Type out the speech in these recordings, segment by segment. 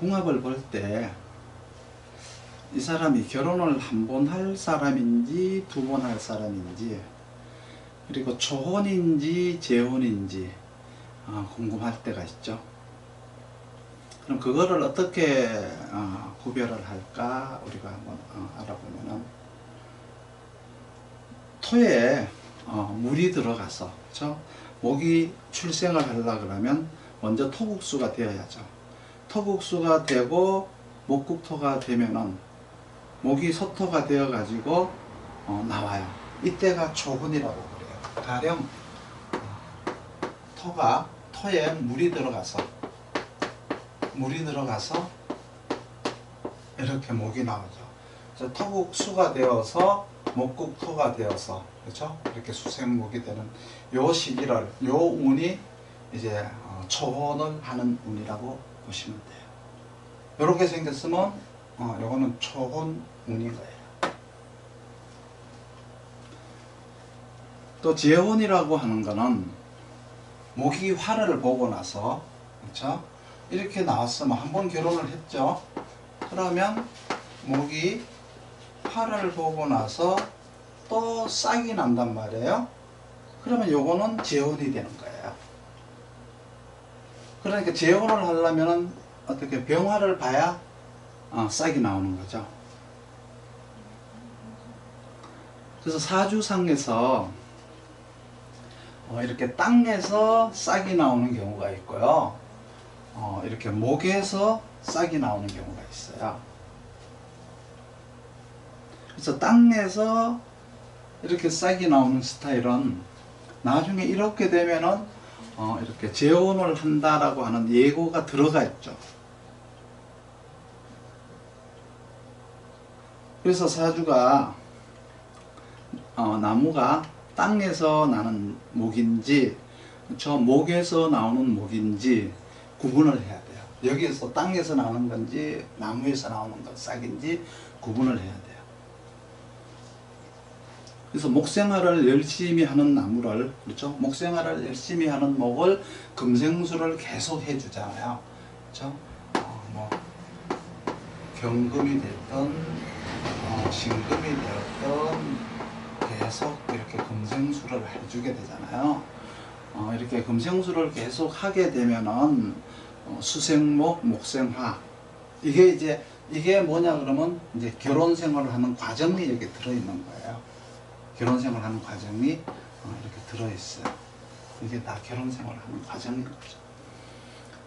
궁합을 볼 때 이 사람이 결혼을 한 번 할 사람인지 두 번 할 사람인지, 그리고 초혼인지 재혼인지 궁금할 때가 있죠. 그럼 그거를 어떻게 구별을 할까 우리가 한번 알아보면은, 토에 물이 들어가서, 그렇죠? 목이 출생을 하려고 그러면 먼저 토국수가 되어야죠. 토국수가 되고 목국토가 되면은 목이 소토가 되어 가지고 나와요. 이때가 초혼이라고 그래요. 가령 토에 물이 들어가서 이렇게 목이 나오죠. 그래서 토국수가 되어서 목국토가 되어서, 그렇죠? 이렇게 수생목이 되는 요 시기를, 요 운이 이제 초혼을 하는 운이라고 보시면 돼요. 이렇게 생겼으면 요거는 초혼 운인 거예요. 또 재혼이라고 하는 거는 목이 화를 보고 나서, 그렇죠? 이렇게 나왔으면 한 번 결혼을 했죠. 그러면 목이 화를 보고 나서 또 싹이 난단 말이에요. 그러면 요거는 재혼이 되는 거예요. 그러니까 재혼을 하려면은 어떻게 병화를 봐야 싹이 나오는 거죠. 그래서 사주상에서 이렇게 땅에서 싹이 나오는 경우가 있고요. 이렇게 목에서 싹이 나오는 경우가 있어요. 그래서 땅에서 이렇게 싹이 나오는 스타일은 나중에 이렇게 되면은 이렇게 재혼을 한다라고 하는 예고가 들어가 있죠. 그래서 사주가 나무가 땅에서 나는 목인지, 그렇죠? 목에서 나오는 목인지 구분을 해야 돼요. 여기에서 땅에서 나오는 건지 나무에서 나오는 건 싹인지 구분을 해야 돼요. 그래서 목생활을 열심히 하는 나무를, 그렇죠? 목생활을 열심히 하는 목을 금생수를 계속 해주잖아요. 그렇죠? 뭐 경금이 됐든 신금이 되었든 계속 이렇게 금생수를 해주게 되잖아요. 이렇게 금생수를 계속 하게 되면은 수생목, 목생화, 이게 뭐냐 그러면 이제 결혼 생활을 하는 과정이 여기 들어있는 거예요. 결혼 생활을 하는 과정이 이렇게 들어있어요. 이게 다 결혼 생활을 하는 과정인 거죠.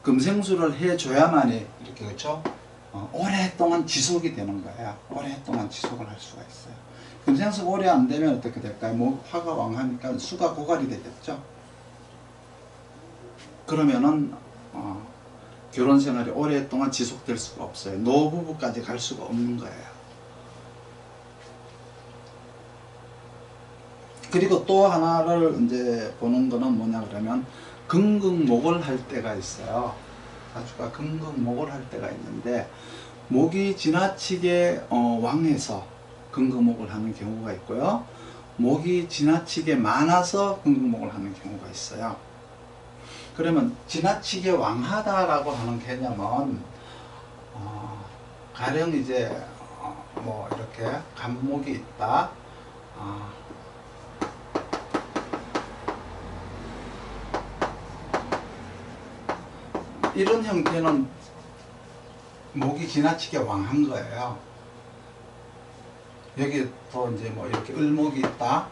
금생수를 해줘야만이 이렇게, 그렇죠? 오랫동안 지속이 되는 거예요. 오랫동안 지속을 할 수가 있어요. 금생수가 오래 안 되면 어떻게 될까요? 뭐 화가 왕하니까 수가 고갈이 되겠죠. 그러면은 결혼 생활이 오랫동안 지속될 수가 없어요. 노부부까지 갈 수가 없는 거예요. 그리고 또 하나를 이제 보는 거는 뭐냐 그러면 금극목을 할 때가 있어요. 사주가 금극목을 할 때가 있는데, 목이 지나치게 왕해서 금극목을 하는 경우가 있고요. 목이 지나치게 많아서 금극목을 하는 경우가 있어요. 그러면 지나치게 왕하다라고 하는 개념은 가령 이제 뭐 이렇게 간목이 있다. 이런 형태는 목이 지나치게 왕한 거예요. 여기 또 이제 뭐 이렇게 을목이 있다.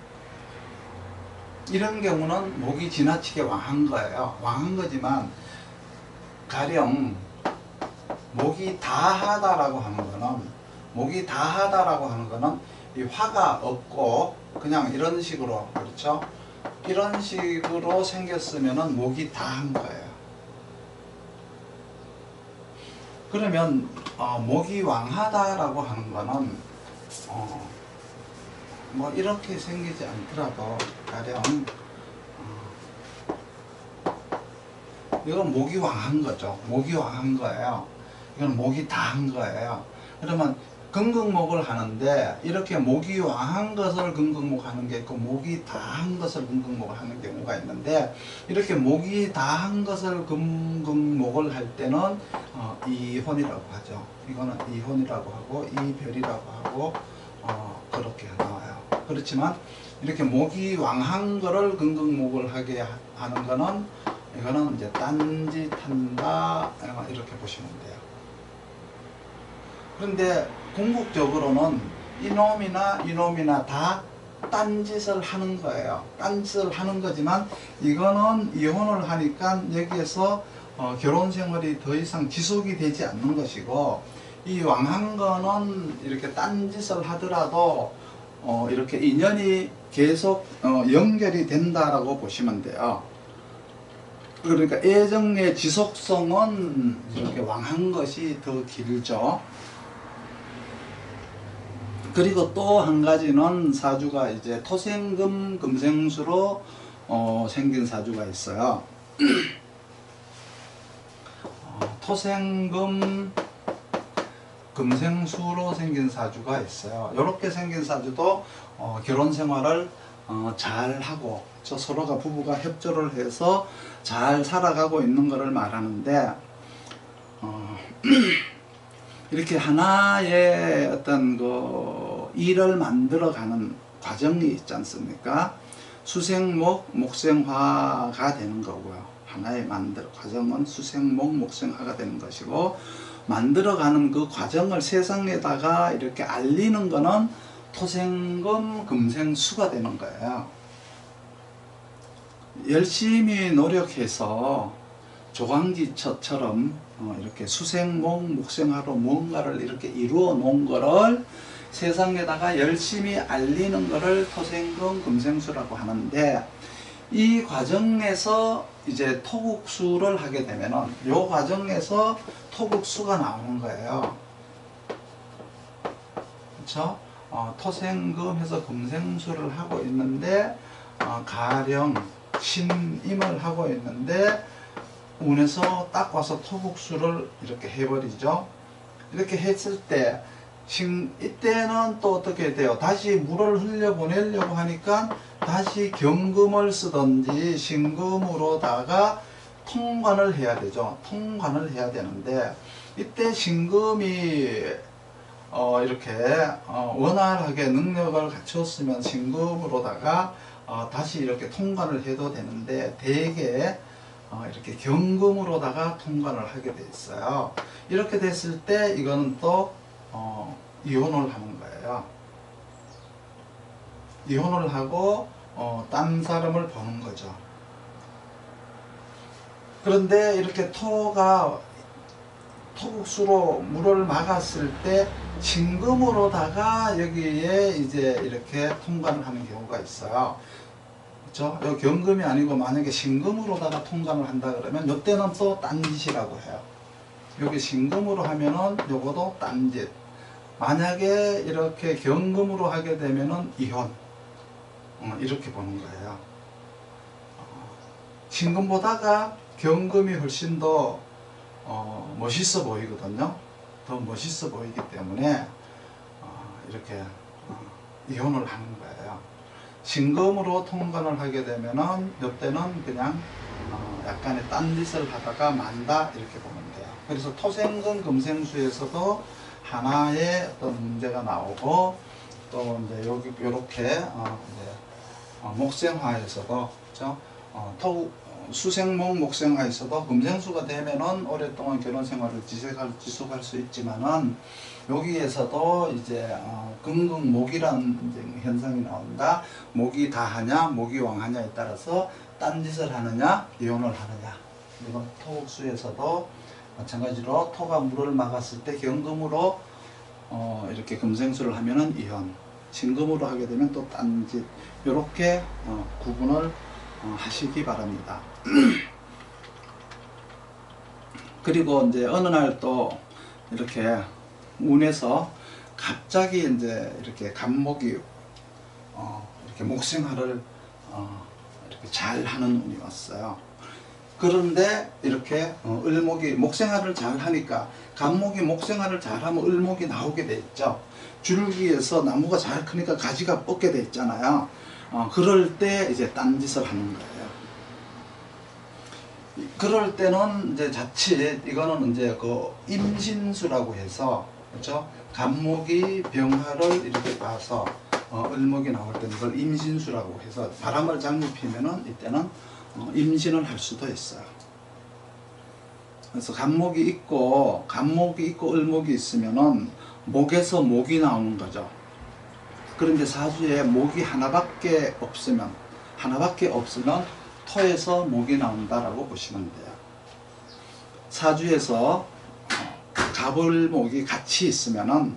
이런 경우는 목이 지나치게 왕한 거예요. 왕한 거지만 가령 목이 다하다라고 하는 거는 이 화가 없고 그냥 이런 식으로, 그렇죠? 이런 식으로 생겼으면은 목이 다한 거예요. 그러면 목이 왕하다라고 하는 거는 뭐 이렇게 생기지 않더라도 가령 이건 목이 왕한 거죠. 목이 왕한 거예요. 이건 목이 다한 거예요. 그러면 금극목을 하는데 이렇게 목이 왕한 것을 금극목 하는 게 있고 목이 다한 것을 금극목을 하는 경우가 있는데, 이렇게 목이 다한 것을 금극목을 할 때는 이혼이라고 하죠. 이거는 이혼이라고 하고 이별이라고 하고 그렇게 나와요. 그렇지만 이렇게 목이 왕한 거를 금극목을 하게 하는 거는, 이거는 이제 딴짓한다 이렇게 보시면 돼요. 그런데 궁극적으로는 이놈이나 다 딴짓을 하는 거예요. 딴짓을 하는 거지만 이거는 이혼을 하니까 여기에서 결혼 생활이 더 이상 지속이 되지 않는 것이고, 이 왕한 거는 이렇게 딴짓을 하더라도 이렇게 인연이 계속 연결이 된다라고 보시면 돼요. 그러니까 애정의 지속성은 이렇게 왕한 것이 더 길죠. 그리고 또 한 가지는 사주가 이제 토생금 금생수로 생긴 사주가 있어요. 토생금 금생수로 생긴 사주가 있어요. 이렇게 생긴 사주도 결혼 생활을 잘 하고 서로가 부부가 협조를 해서 잘 살아가고 있는 것을 말하는데, 이렇게 하나의 어떤 일을 만들어가는 과정이 있지 않습니까? 수생목, 목생화가 되는 거고요. 하나의 과정은 수생목, 목생화가 되는 것이고, 만들어가는 그 과정을 세상에다가 이렇게 알리는 거는 토생금, 금생수가 되는 거예요. 열심히 노력해서 조광지처럼 이렇게 수생목, 목생화로 뭔가를 이렇게 이루어 놓은 거를 세상에다가 열심히 알리는 거를 토생금, 금생수라고 하는데, 이 과정에서 이제 토국수를 하게 되면은 이 과정에서 토국수가 나오는 거예요. 그렇죠? 토생금해서 금생수를 하고 있는데, 가령 신임을 하고 있는데 운에서 딱 와서 토국수를 이렇게 해버리죠. 이렇게 했을 때 이때는 또 어떻게 돼요? 다시 물을 흘려보내려고 하니까 다시 경금을 쓰든지 신금으로다가 통관을 해야 되죠. 통관을 해야 되는데, 이때 신금이 이렇게 원활하게 능력을 갖췄으면 신금으로다가 다시 이렇게 통관을 해도 되는데, 대개 이렇게 경금으로다가 통관을 하게 돼 있어요. 이렇게 됐을 때 이거는 또 이혼을 하는 거예요. 이혼을 하고 딴 사람을 보는 거죠. 그런데 이렇게 토국수로 물을 막았을 때 신금으로다가 여기에 이제 이렇게 통관을 하는 경우가 있어요. 그렇죠? 요 경금이 아니고 만약에 신금으로다가 통관을 한다 그러면 이때는 또 딴짓이라고 해요. 여기 신금으로 하면은 요것도 딴짓. 만약에 이렇게 경금으로 하게 되면은 이혼. 이렇게 보는 거예요. 신금보다가 경금이 훨씬 더 멋있어 보이거든요. 더 멋있어 보이기 때문에 이렇게 이혼을 하는 거예요. 신금으로 통관을 하게 되면은 이때는 그냥 약간의 딴짓을 하다가 만다 이렇게 보면 돼요. 그래서 토생금 금생수에서도 하나의 어떤 문제가 나오고, 또 이제 여기 요렇게 목생화에서도 그렇죠? 수생목 목생화에서도 금생수가 되면은 오랫동안 결혼 생활을 지속할 수 있지만은, 여기에서도 이제 금극목이라는 현상이 나온다. 목이 다하냐 목이 왕하냐에 따라서 딴짓을 하느냐 이혼을 하느냐. 이건 토국수에서도 마찬가지로 토가 물을 막았을 때 경금으로 이렇게 금생수를 하면은 이혼, 신금으로 하게 되면 또 딴짓, 이렇게 구분을 하시기 바랍니다. 그리고 이제 어느 날 또 이렇게 운에서 갑자기 이제 이렇게 갑목이 이렇게 목생화를 이렇게 잘 하는 운이 왔어요. 그런데 이렇게 을목이 목생활을 잘 하니까, 간목이 목생활을 잘하면 을목이 나오게 돼 있죠. 줄기에서 나무가 잘 크니까 가지가 뻗게 돼 있잖아요. 그럴 때 이제 딴짓을 하는 거예요. 그럴 때는 이제 자칫 이거는 이제 그 임신수라고 해서, 그렇죠? 간목이 병화를 이렇게 봐서 을목이 나올 때는 이걸 임신수라고 해서 바람을 잘못 피면은 이때는 임신을 할 수도 있어요. 그래서 간목이 있고 을목이 있으면은 목에서 목이 나오는 거죠. 그런데 사주에 목이 하나밖에 없으면 토에서 목이 나온다라고 보시면 돼요. 사주에서 갑을목이 같이 있으면은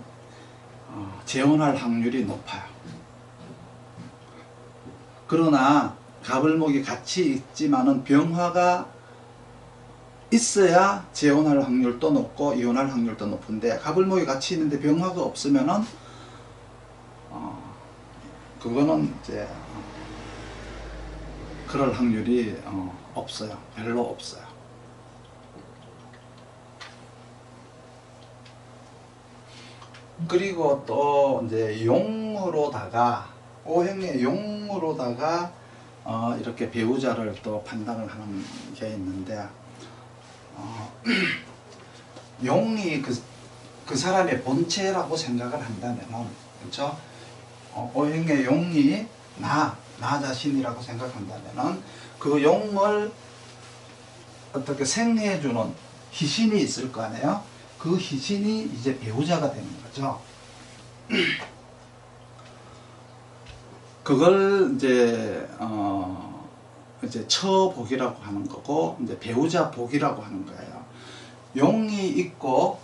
재혼할 확률이 높아요. 그러나 갑을목이 같이 있지만은 병화가 있어야 재혼할 확률도 높고 이혼할 확률도 높은데, 갑을목이 같이 있는데 병화가 없으면은 그거는 이제 그럴 확률이 없어요. 별로 없어요. 그리고 또 이제 용으로다가, 오행의 용으로다가 이렇게 배우자를 또 판단을 하는 게 있는데, 용이 그 사람의 본체라고 생각을 한다면은, 그렇죠? 오행의 용이 나 자신이라고 생각한다면은, 그 용을 어떻게 생해주는 희신이 있을 거 아니에요? 그 희신이 이제 배우자가 되는 거죠. 그걸 이제 처복이라고 하는 거고, 이제 배우자 복이라고 하는 거예요. 용이 있고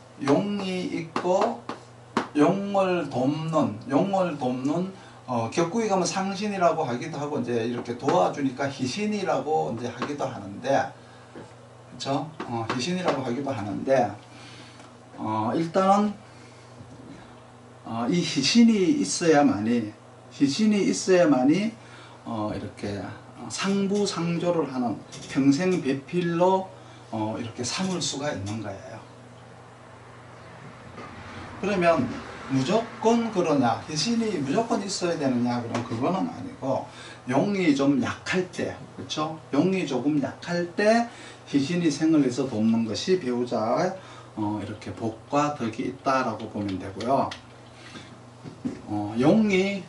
용을 돕는 격구에 가면 상신이라고 하기도 하고, 이제 이렇게 도와주니까 희신이라고 이제 하기도 하는데, 그렇죠? 희신이라고 하기도 하는데, 일단은 이 희신이 있어야만이 이렇게 상부상조를 하는 평생 배필로 이렇게 삼을 수가 있는 거예요. 그러면 무조건 그러냐, 희신이 무조건 있어야 되느냐, 그럼 그거는 아니고, 용이 좀 약할 때, 그렇죠? 용이 조금 약할 때 희신이 생을 해서 돕는 것이 배우자의 이렇게 복과 덕이 있다라고 보면 되고요. 용이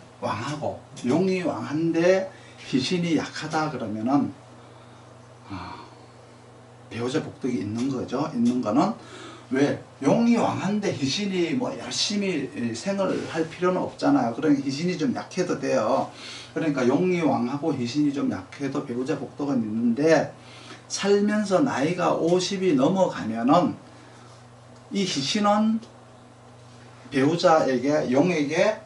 왕한데 희신이 약하다 그러면은 배우자 복덕이 있는 거죠. 있는 거는 왜? 용이 왕한데 희신이 뭐 열심히 생을 할 필요는 없잖아요. 그러니까 희신이 좀 약해도 돼요. 그러니까 용이 왕하고 희신이 좀 약해도 배우자 복덕은 있는데, 살면서 나이가 50이 넘어가면은 이 희신은 배우자에게, 용에게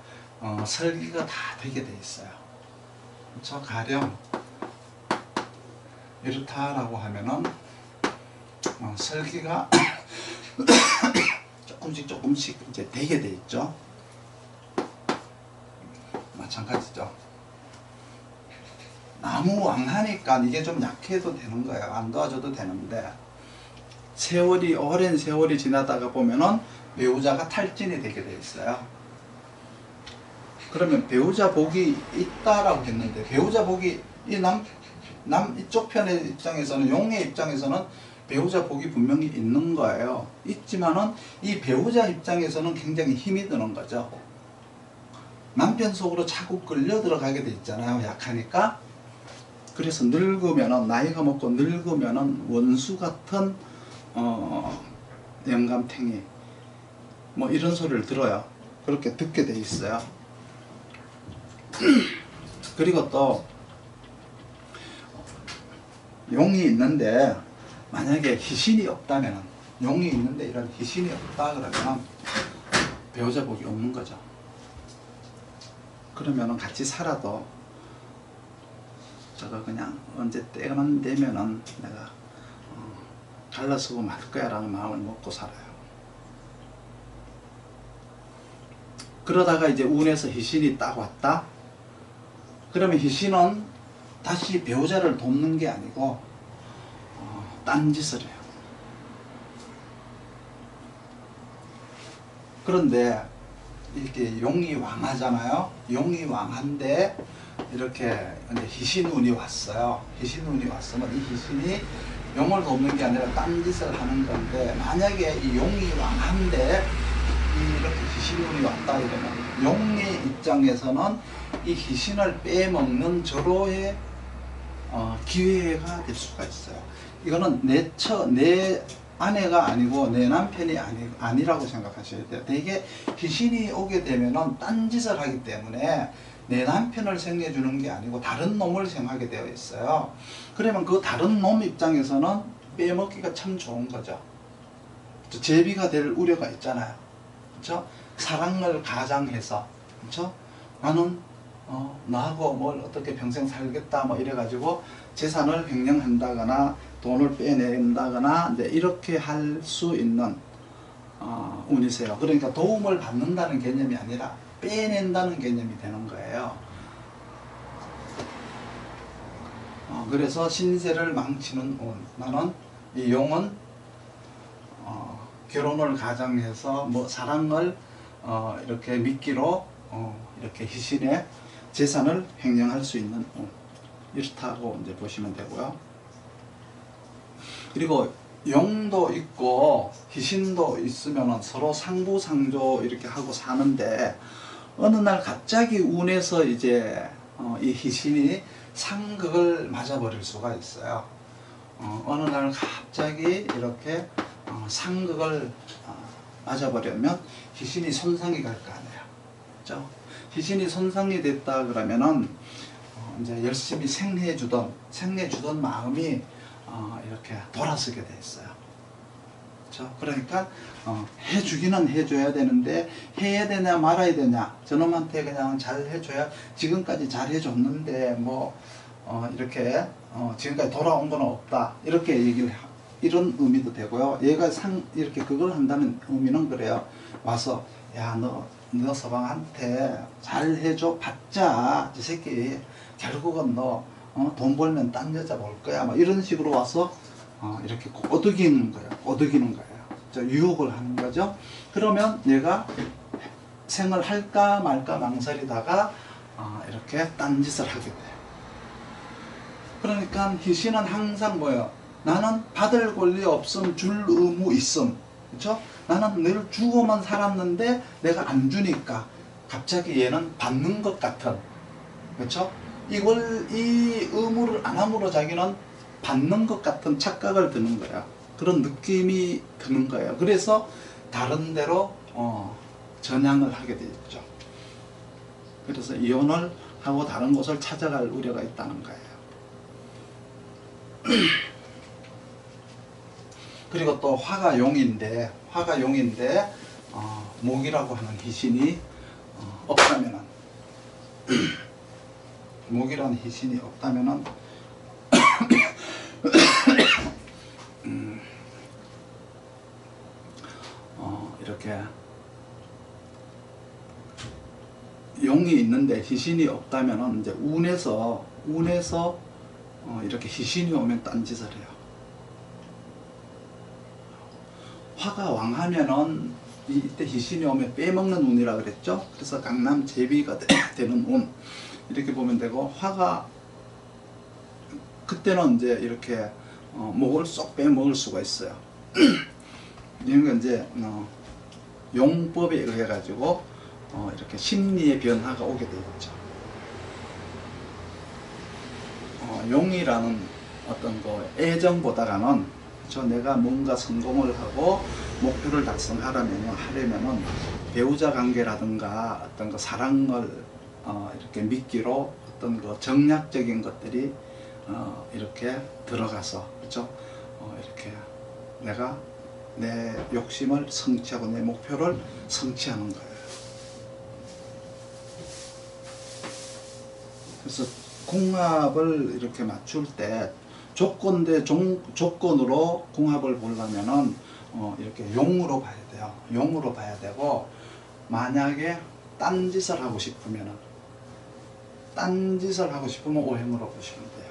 설기가 다 되게 돼 있어요. 그렇죠? 가령 이렇다라고 하면은 설기가 조금씩 이제 되게 돼 있죠. 마찬가지죠. 나무 왕하니까 이게 좀 약해도 되는 거예요. 안 도와줘도 되는데, 오랜 세월이 지나다가 보면은 배우자가 탈진이 되게 돼 있어요. 그러면 배우자 복이 있다라고 했는데, 배우자 복이 이쪽 편의 입장에서는, 용의 입장에서는 배우자 복이 분명히 있는 거예요. 있지만은 이 배우자 입장에서는 굉장히 힘이 드는 거죠. 남편 속으로 자꾸 끌려 들어가게 돼 있잖아요. 약하니까. 그래서 늙으면은, 나이가 먹고 늙으면은 원수 같은 영감탱이 뭐 이런 소리를 들어요. 그렇게 듣게 돼 있어요. 그리고 또 용이 있는데, 만약에 희신이 없다면, 용이 있는데 이런 희신이 없다 그러면 배우자 복이 없는 거죠. 그러면은 같이 살아도 저거 그냥 언제 때만 되면은 내가 갈라서고 말 거야 라는 마음을 먹고 살아요. 그러다가 이제 운에서 희신이 딱 왔다. 그러면 희신은 다시 배우자를 돕는 게 아니고 딴짓을 해요. 그런데 이렇게 용이 왕하잖아요. 용이 왕한데 이렇게 희신운이 왔어요. 희신운이 왔으면 이 희신이 용을 돕는 게 아니라 딴짓을 하는 건데, 만약에 이 용이 왕한데 이렇게 희신운이 왔다 이러면 용의 입장에서는 이 희신을 빼먹는 절호의 기회가 될 수가 있어요. 이거는 내 아내가 아니고 내 남편이 아니라고 생각하셔야 돼요. 되게 귀신이 오게 되면은 딴짓을 하기 때문에 내 남편을 생겨주는 게 아니고 다른 놈을 생각하게 되어 있어요. 그러면 그 다른 놈 입장에서는 빼먹기가 참 좋은 거죠. 제비가 될 우려가 있잖아요. 그렇죠? 사랑을 가장해서, 그렇죠? 나는 나하고 뭘 어떻게 평생 살겠다 뭐 이래가지고 재산을 횡령한다거나 돈을 빼낸다거나 이렇게 할 수 있는 운이세요. 그러니까 도움을 받는다는 개념이 아니라 빼낸다는 개념이 되는 거예요. 그래서 신세를 망치는 운. 나는 이 용은 결혼을 가정해서 뭐 사랑을 이렇게 미끼로 이렇게 희신의 재산을 횡령할 수 있는 운. 이렇다고 이제 보시면 되고요. 그리고 용도 있고 희신도 있으면 서로 상부상조 이렇게 하고 사는데, 어느 날 갑자기 운에서 이제 이 희신이 상극을 맞아버릴 수가 있어요. 어느 날 갑자기 이렇게 상극을 맞아버리면 희신이 손상이 갈 거 아니에요. 그렇죠? 희신이 손상이 됐다 그러면은 이제 열심히 생내주던 마음이 이렇게 돌아서게 돼 있어요. 그렇죠? 그러니까 해주기는 해줘야 되는데 해야 되냐 말아야 되냐, 저놈한테 그냥 잘 해줘야, 지금까지 잘 해줬는데 뭐 이렇게 지금까지 돌아온 건 없다 이렇게 이런 의미도 되고요. 얘가 이렇게 그걸 한다는 의미는 그래요. 와서 야 너 서방한테 잘 해줘 봤자 이 새끼 결국은 너 돈 벌면 딴 여자 볼 거야 뭐 이런 식으로 와서 이렇게 꼬드기는 거예요. 유혹을 하는 거죠. 그러면 얘가 생을 할까 말까 망설이다가 이렇게 딴짓을 하게 돼요. 그러니까 희신은 항상 뭐예요? 나는 받을 권리 없음, 줄 의무 있음. 그렇죠? 나는 늘 주고만 살았는데 내가 안 주니까 갑자기 얘는 받는 것 같은, 그렇죠? 이 의무를 안 함으로 자기는 받는 것 같은 착각을 드는 거야. 그런 느낌이 드는 거예요. 그래서 다른 데로 전향을 하게 되죠. 그래서 이혼을 하고 다른 곳을 찾아갈 우려가 있다는 거예요. 그리고 또 화가 용인데 목이라고 하는 희신이 없다면은 목이라는 희신이 없다면은 이렇게 용이 있는데 희신이 없다면은 이제 운에서 이렇게 희신이 오면 딴짓을 해요. 화가 왕하면은 이때 희신이 오면 빼먹는 운이라 그랬죠. 그래서 강남 제비가 되는 운 이렇게 보면 되고, 화가 그때는 이제 이렇게 목을 쏙 빼먹을 수가 있어요. 이런 건 이제 용법에 의해 가지고 이렇게 심리의 변화가 오게 되겠죠. 용이라는 어떤 애정보다는 내가 뭔가 성공을 하고 목표를 달성하려면은 배우자 관계라든가 어떤 사랑을 이렇게 미끼로 어떤 정략적인 것들이 이렇게 들어가서, 그렇죠? 이렇게 내가 내 욕심을 성취하고 내 목표를 성취하는 거예요. 그래서 궁합을 이렇게 맞출 때 조건 대 조건으로 궁합을 보려면은 이렇게 용으로 봐야 돼요. 용으로 봐야 되고, 만약에 딴짓을 하고 싶으면 오행으로 보시면 돼요.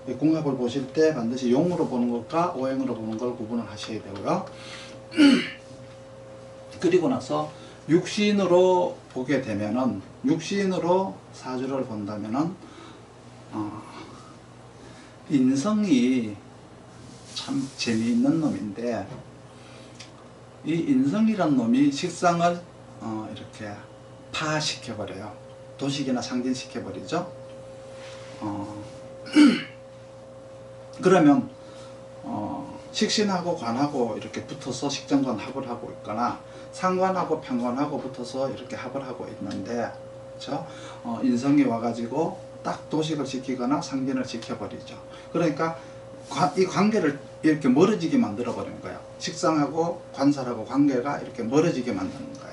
이 궁합을 보실 때 반드시 용으로 보는 것과 오행으로 보는 걸 구분을 하셔야 되고요. 그리고 나서 육신으로 보게 되면은, 육신으로 사주를 본다면은 인성이 참 재미있는 놈인데, 이 인성이란 놈이 식상을 이렇게 파시켜버려요. 도식이나 상진시켜버리죠. 그러면 식신하고 관하고 이렇게 붙어서 식정관 합을 하고 있거나, 상관하고 편관하고 붙어서 이렇게 합을 하고 있는데, 그렇죠? 인성이 와가지고 딱 도식을 지키거나 상진을 지켜버리죠. 그러니까 이 관계를 이렇게 멀어지게 만들어 버리는 거예요. 식상하고 관살하고 관계가 이렇게 멀어지게 만드는 거예요.